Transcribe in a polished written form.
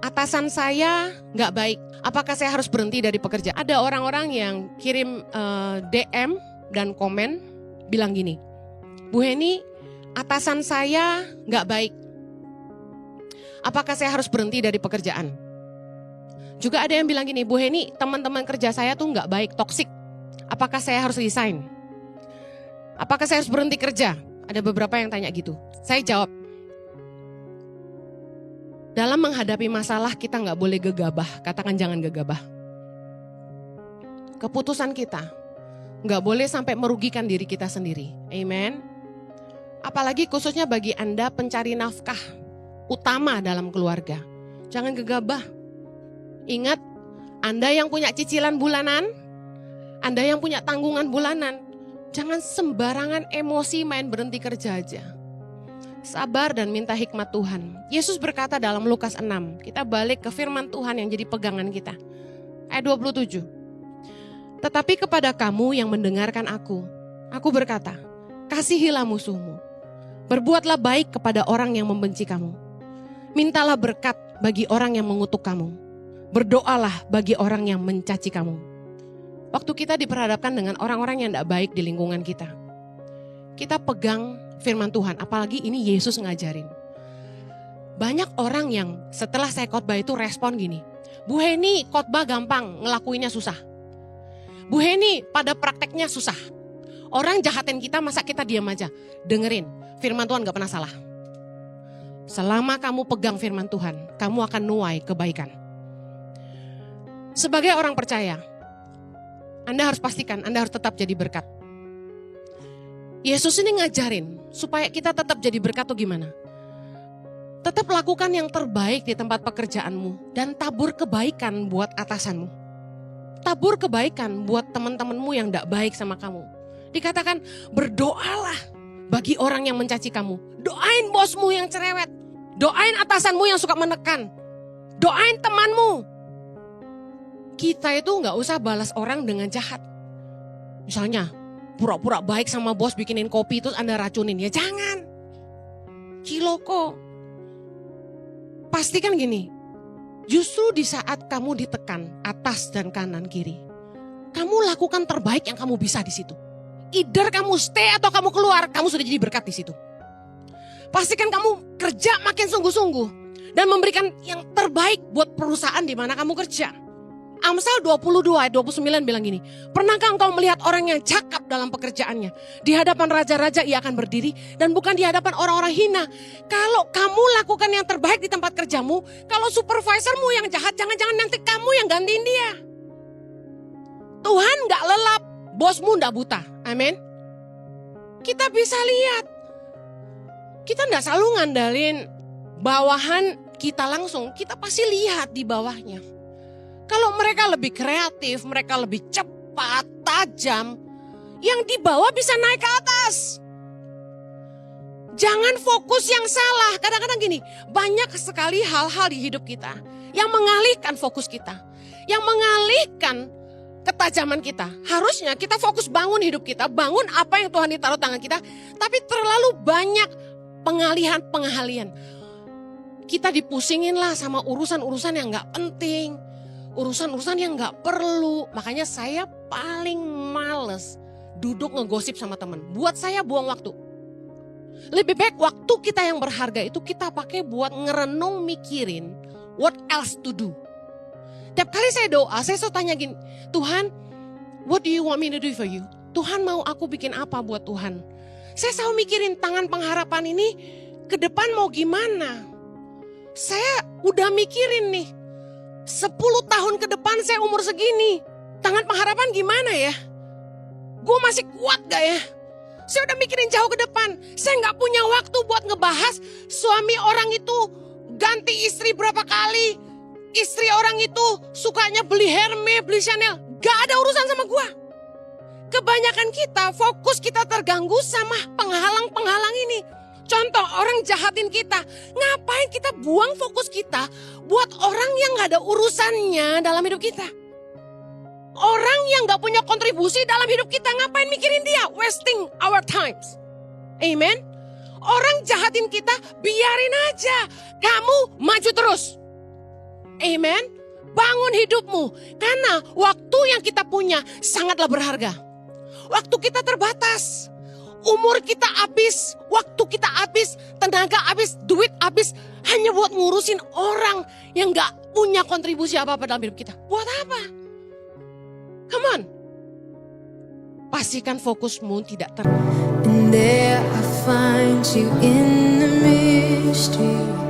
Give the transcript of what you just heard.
atasan saya nggak baik. Apakah saya harus berhenti dari pekerjaan? Ada orang-orang yang kirim DM dan komen bilang gini, Bu Heni, atasan saya nggak baik. Apakah saya harus berhenti dari pekerjaan? Juga ada yang bilang gini, Bu Heni, teman-teman kerja saya tuh nggak baik, toksik. Apakah saya harus resign? Apakah saya harus berhenti kerja? Ada beberapa yang tanya gitu. Saya jawab, dalam menghadapi masalah kita nggak boleh gegabah. Katakan jangan gegabah. Keputusan kita nggak boleh sampai merugikan diri kita sendiri. Amen. Apalagi khususnya bagi Anda pencari nafkah utama dalam keluarga. Jangan gegabah. Ingat, Anda yang punya cicilan bulanan, Anda yang punya tanggungan bulanan, jangan sembarangan emosi main berhenti kerja aja. Sabar dan minta hikmat Tuhan. Yesus berkata dalam Lukas 6, kita balik ke firman Tuhan yang jadi pegangan kita. Ayat 27. Tetapi kepada kamu yang mendengarkan aku berkata, kasihilah musuhmu. Berbuatlah baik kepada orang yang membenci kamu. Mintalah berkat bagi orang yang mengutuk kamu. Berdoalah bagi orang yang mencaci kamu. Waktu kita diperhadapkan dengan orang-orang yang tidak baik di lingkungan kita, kita pegang firman Tuhan, apalagi ini Yesus ngajarin. Banyak orang yang setelah saya khotbah itu respon gini, Bu Heni khotbah gampang, ngelakuinnya susah. Bu Heni pada prakteknya susah. Orang jahatin kita, masa kita diam aja? Dengerin, firman Tuhan gak pernah salah. Selama kamu pegang firman Tuhan, kamu akan nuai kebaikan. Sebagai orang percaya, Anda harus pastikan Anda harus tetap jadi berkat. Yesus ini ngajarin supaya kita tetap jadi berkat tuh gimana? Tetap lakukan yang terbaik di tempat pekerjaanmu dan tabur kebaikan buat atasanmu. Tabur kebaikan buat teman-temanmu yang tidak baik sama kamu. Dikatakan berdoalah bagi orang yang mencaci kamu. Doain bosmu yang cerewet. Doain atasanmu yang suka menekan. Doain temanmu. Kita itu nggak usah balas orang dengan jahat. Misalnya pura-pura baik sama bos bikinin kopi terus Anda racunin. Ya jangan. Ciloko. Pastikan gini. Justru di saat kamu ditekan atas dan kanan kiri. Kamu lakukan terbaik yang kamu bisa di situ. Either kamu stay atau kamu keluar. Kamu sudah jadi berkat di situ. Pastikan kamu kerja makin sungguh-sungguh. Dan memberikan yang terbaik buat perusahaan di mana kamu kerja. Amsal 22 ayat 29 bilang gini, pernahkah engkau melihat orang yang cakap dalam pekerjaannya? Di hadapan raja-raja ia akan berdiri dan bukan di hadapan orang-orang hina. Kalau kamu lakukan yang terbaik di tempat kerjamu, kalau supervisormu yang jahat, jangan-jangan nanti kamu yang gantiin dia. Tuhan gak lelap, bosmu gak buta. Amin. Kita bisa lihat. Kita gak selalu ngandalin bawahan kita langsung, kita pasti lihat di bawahnya. Kalau mereka lebih kreatif, mereka lebih cepat, tajam, yang di bawah bisa naik ke atas. Jangan fokus yang salah. Kadang-kadang gini, banyak sekali hal-hal di hidup kita yang mengalihkan fokus kita. Yang mengalihkan ketajaman kita. Harusnya kita fokus bangun hidup kita, bangun apa yang Tuhan ditaruh tangan kita. Tapi terlalu banyak pengalihan. Kita dipusingin lah sama urusan-urusan yang gak penting. Urusan-urusan yang gak perlu. Makanya saya paling males duduk ngegosip sama teman. Buat saya buang waktu. Lebih baik waktu kita yang berharga itu kita pakai buat ngerenung mikirin what else to do. Tiap kali saya doa, saya selalu tanya gini, Tuhan, what do you want me to do for you? Tuhan mau aku bikin apa buat Tuhan? Saya selalu mikirin tangan pengharapan ini ke depan mau gimana. Saya udah mikirin nih. 10 tahun ke depan saya umur segini. Tangan pengharapan gimana ya? Gue masih kuat gak ya? Saya udah mikirin jauh ke depan. Saya gak punya waktu buat ngebahas suami orang itu ganti istri berapa kali. Istri orang itu sukanya beli Hermes, beli Chanel. Gak ada urusan sama gue. Kebanyakan kita, fokus kita terganggu sama penghalang-penghalang ini. Contoh, orang jahatin kita. Ngapain kita buang fokus kita buat orang yang gak ada urusannya dalam hidup kita? Orang yang gak punya kontribusi dalam hidup kita, ngapain mikirin dia? Wasting our times. Amen. Orang jahatin kita, biarin aja. Kamu maju terus. Amen. Bangun hidupmu. Karena waktu yang kita punya sangatlah berharga. Waktu kita terbatas. Umur kita habis, waktu kita habis, tenaga habis, duit habis. Hanya buat ngurusin orang yang gak punya kontribusi apa-apa dalam hidup kita. Buat apa? Come on. Pastikan fokusmu tidak And there I find you in the mystery.